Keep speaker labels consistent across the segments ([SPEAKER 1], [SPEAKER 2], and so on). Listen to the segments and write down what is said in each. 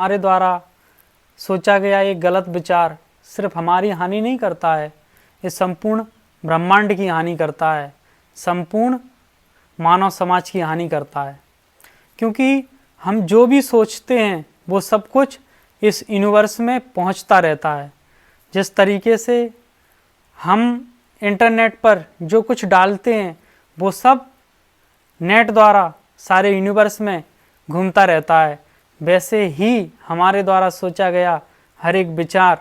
[SPEAKER 1] हमारे द्वारा सोचा गया एक गलत विचार सिर्फ हमारी हानि नहीं करता है, ये संपूर्ण ब्रह्मांड की हानि करता है, संपूर्ण मानव समाज की हानि करता है। क्योंकि हम जो भी सोचते हैं वो सब कुछ इस यूनिवर्स में पहुंचता रहता है। जिस तरीके से हम इंटरनेट पर जो कुछ डालते हैं वो सब नेट द्वारा सारे यूनिवर्स में घूमता रहता है, वैसे ही हमारे द्वारा सोचा गया हर एक विचार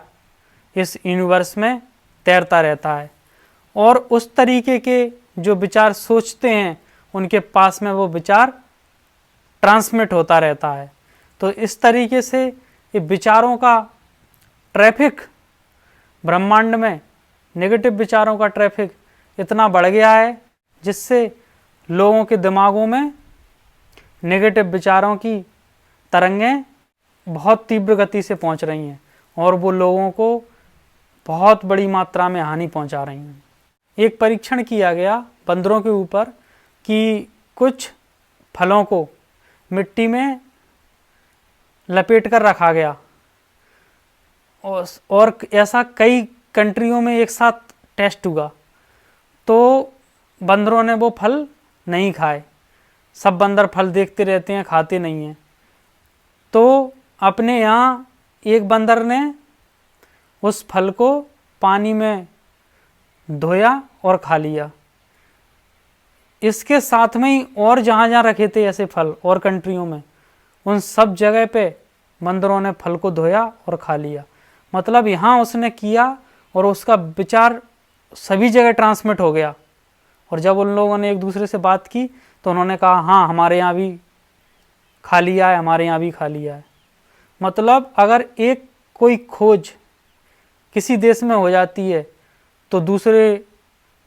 [SPEAKER 1] इस यूनिवर्स में तैरता रहता है और उस तरीके के जो विचार सोचते हैं उनके पास में वो विचार ट्रांसमिट होता रहता है। तो इस तरीके से ये विचारों का ट्रैफिक ब्रह्मांड में, नेगेटिव विचारों का ट्रैफिक इतना बढ़ गया है जिससे लोगों के दिमागों में नेगेटिव विचारों की तरंगें बहुत तीव्र गति से पहुंच रही हैं और वो लोगों को बहुत बड़ी मात्रा में हानि पहुंचा रही हैं। एक परीक्षण किया गया बंदरों के ऊपर कि कुछ फलों को मिट्टी में लपेट कर रखा गया और ऐसा कई कंट्रियों में एक साथ टेस्ट हुआ, तो बंदरों ने वो फल नहीं खाए। सब बंदर फल देखते रहते हैं, खाते नहीं हैं। तो अपने यहाँ एक बंदर ने उस फल को पानी में धोया और खा लिया। इसके साथ में ही और जहाँ जहाँ रखे थे ऐसे फल और कंट्रियों में, उन सब जगह पे बंदरों ने फल को धोया और खा लिया। मतलब यहाँ उसने किया और उसका विचार सभी जगह ट्रांसमिट हो गया। और जब उन लोगों ने एक दूसरे से बात की तो उन्होंने कहा हाँ हमारे यहाँ भी खा लिया है, हमारे यहाँ भी खा लिया है। मतलब अगर एक कोई खोज किसी देश में हो जाती है तो दूसरे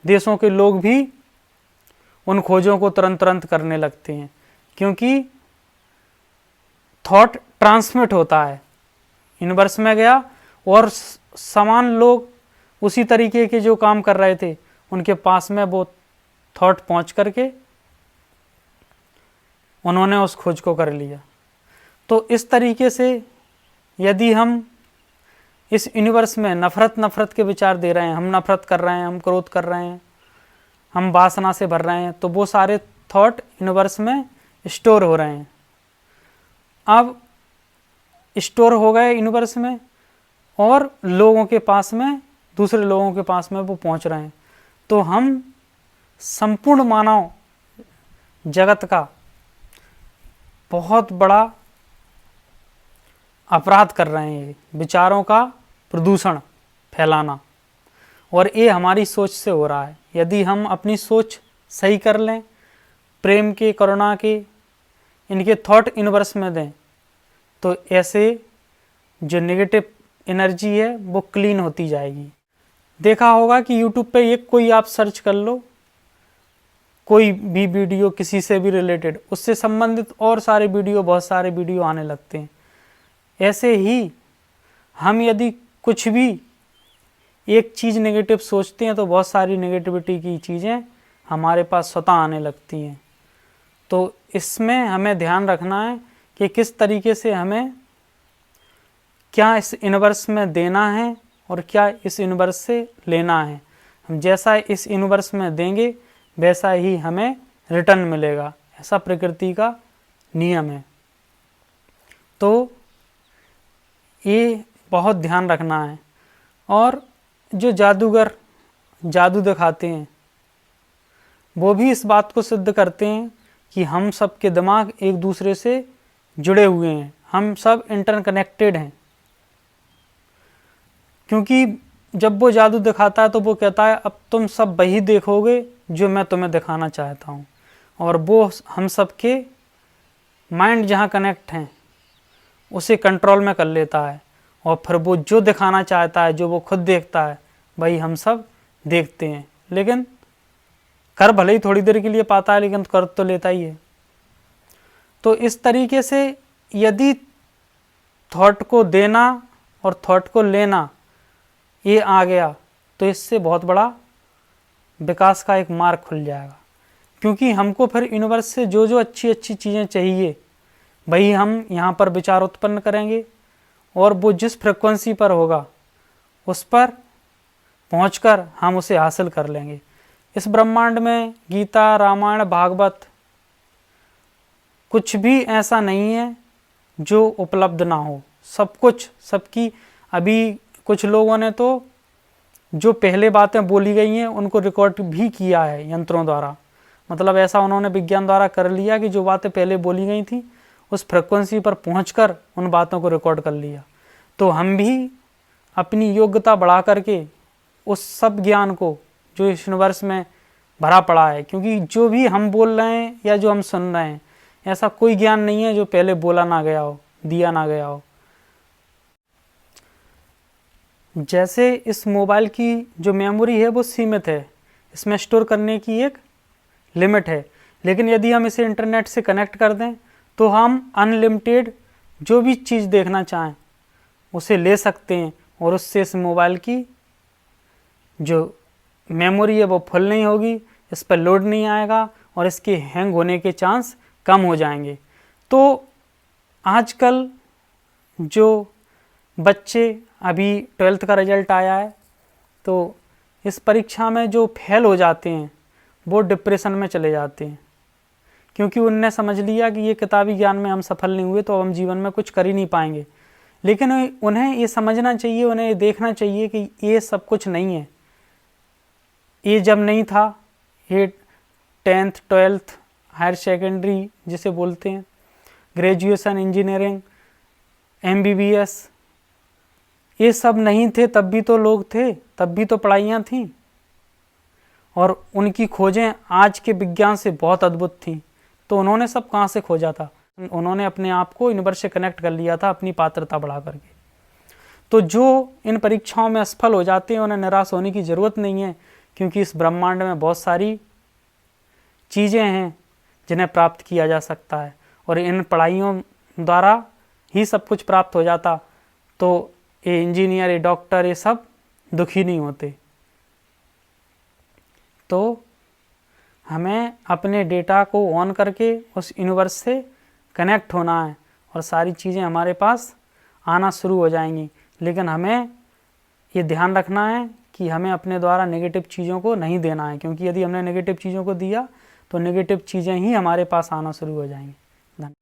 [SPEAKER 1] देशों के लोग भी उन खोजों को तुरंत करने लगते हैं, क्योंकि थॉट ट्रांसमिट होता है। यूनिवर्स में गया और समान लोग उसी तरीके के जो काम कर रहे थे उनके पास में वो थॉट पहुंच करके उन्होंने उस खोज को कर लिया। तो इस तरीके से यदि हम इस यूनिवर्स में नफ़रत के विचार दे रहे हैं, हम नफ़रत कर रहे हैं, हम क्रोध कर रहे हैं, हम वासना से भर रहे हैं, तो वो सारे थॉट यूनिवर्स में स्टोर हो रहे हैं। अब स्टोर हो गए यूनिवर्स में और लोगों के पास में, दूसरे लोगों के पास में वो पहुंच रहे हैं। तो हम संपूर्ण मानव जगत का बहुत बड़ा अपराध कर रहे हैं, विचारों का प्रदूषण फैलाना, और ये हमारी सोच से हो रहा है। यदि हम अपनी सोच सही कर लें, प्रेम के, करुणा के, इनके थॉट यूनिवर्स में दें, तो ऐसे जो नेगेटिव एनर्जी है वो क्लीन होती जाएगी। देखा होगा कि यूट्यूब पे एक कोई आप सर्च कर लो, कोई भी वीडियो किसी से भी रिलेटेड, उससे संबंधित और सारे वीडियो, बहुत सारे वीडियो आने लगते हैं। ऐसे ही हम यदि कुछ भी एक चीज़ नेगेटिव सोचते हैं तो बहुत सारी नेगेटिविटी की चीज़ें हमारे पास स्वतः आने लगती हैं। तो इसमें हमें ध्यान रखना है कि किस तरीके से हमें क्या इस यूनिवर्स में देना है और क्या इस यूनिवर्स से लेना है। हम जैसा इस यूनिवर्स में देंगे वैसा ही हमें रिटर्न मिलेगा, ऐसा प्रकृति का नियम है। तो ये बहुत ध्यान रखना है। और जो जादूगर जादू दिखाते हैं वो भी इस बात को सिद्ध करते हैं कि हम सब के दिमाग एक दूसरे से जुड़े हुए हैं, हम सब इंटरकनेक्टेड हैं। क्योंकि जब वो जादू दिखाता है तो वो कहता है अब तुम सब वही देखोगे जो मैं तुम्हें दिखाना चाहता हूँ, और वो हम सब के माइंड जहाँ कनेक्ट हैं उसे कंट्रोल में कर लेता है, और फिर वो जो दिखाना चाहता है, जो वो खुद देखता है, वही हम सब देखते हैं। लेकिन कर भले ही थोड़ी देर के लिए पाता है, लेकिन कर तो लेता ही है। तो इस तरीके से यदि थॉट को देना और थॉट को लेना ये आ गया तो इससे बहुत बड़ा विकास का एक मार्ग खुल जाएगा। क्योंकि हमको फिर यूनिवर्स से जो जो अच्छी अच्छी चीज़ें चाहिए वही हम यहाँ पर विचार उत्पन्न करेंगे और वो जिस फ्रिक्वेंसी पर होगा उस पर पहुंचकर हम उसे हासिल कर लेंगे। इस ब्रह्मांड में गीता, रामायण, भागवत कुछ भी ऐसा नहीं है जो उपलब्ध ना हो। सब कुछ, सबकी, अभी कुछ लोगों ने तो जो पहले बातें बोली गई हैं उनको रिकॉर्ड भी किया है यंत्रों द्वारा। मतलब ऐसा उन्होंने विज्ञान द्वारा कर लिया कि जो बातें पहले बोली गई थी उस फ्रिक्वेंसी पर पहुंचकर उन बातों को रिकॉर्ड कर लिया। तो हम भी अपनी योग्यता बढ़ा करके उस सब ज्ञान को जो इस यूनिवर्स में भरा पड़ा है, क्योंकि जो भी हम बोल रहे हैं या जो हम सुन रहे हैं, ऐसा कोई ज्ञान नहीं है जो पहले बोला ना गया हो, दिया ना गया हो। जैसे इस मोबाइल की जो मेमोरी है वो सीमित है, इसमें स्टोर करने की एक लिमिट है, लेकिन यदि हम इसे इंटरनेट से कनेक्ट कर दें तो हम अनलिमिटेड जो भी चीज़ देखना चाहें उसे ले सकते हैं और उससे इस मोबाइल की जो मेमोरी है वो फुल नहीं होगी, इस पर लोड नहीं आएगा और इसके हैंग होने के चांस कम हो जाएंगे। तो आजकल जो बच्चे, अभी 12th का रिजल्ट आया है, तो इस परीक्षा में जो फेल हो जाते हैं वो डिप्रेशन में चले जाते हैं, क्योंकि उनने समझ लिया कि ये किताबी ज्ञान में हम सफल नहीं हुए तो हम जीवन में कुछ कर ही नहीं पाएंगे। लेकिन उन्हें ये समझना चाहिए, उन्हें ये देखना चाहिए कि ये सब कुछ नहीं है। ये जब नहीं था, ये 10th 12th हायर सेकेंडरी जिसे बोलते हैं, ग्रेजुएशन, इंजीनियरिंग, MBBS, ये सब नहीं थे तब भी तो लोग थे, तब भी तो पढ़ाइयाँ थीं और उनकी खोजें आज के विज्ञान से बहुत अद्भुत थीं। तो उन्होंने सब कहाँ से खोजा था? उन्होंने अपने आप को यूनिवर्स से कनेक्ट कर लिया था अपनी पात्रता बढ़ा करके। तो जो इन परीक्षाओं में असफल हो जाते हैं उन्हें निराश होने की ज़रूरत नहीं है, क्योंकि इस ब्रह्मांड में बहुत सारी चीज़ें हैं जिन्हें प्राप्त किया जा सकता है और इन पढ़ाइयों द्वारा ही सब कुछ प्राप्त हो जाता तो ये इंजीनियर, ये डॉक्टर, ये सब दुखी नहीं होते। तो हमें अपने डेटा को ऑन करके उस यूनिवर्स से कनेक्ट होना है और सारी चीज़ें हमारे पास आना शुरू हो जाएंगी। लेकिन हमें ये ध्यान रखना है कि हमें अपने द्वारा नेगेटिव चीज़ों को नहीं देना है, क्योंकि यदि हमने नेगेटिव चीज़ों को दिया तो नेगेटिव चीज़ें ही हमारे पास आना शुरू हो जाएंगी। धन्यवाद।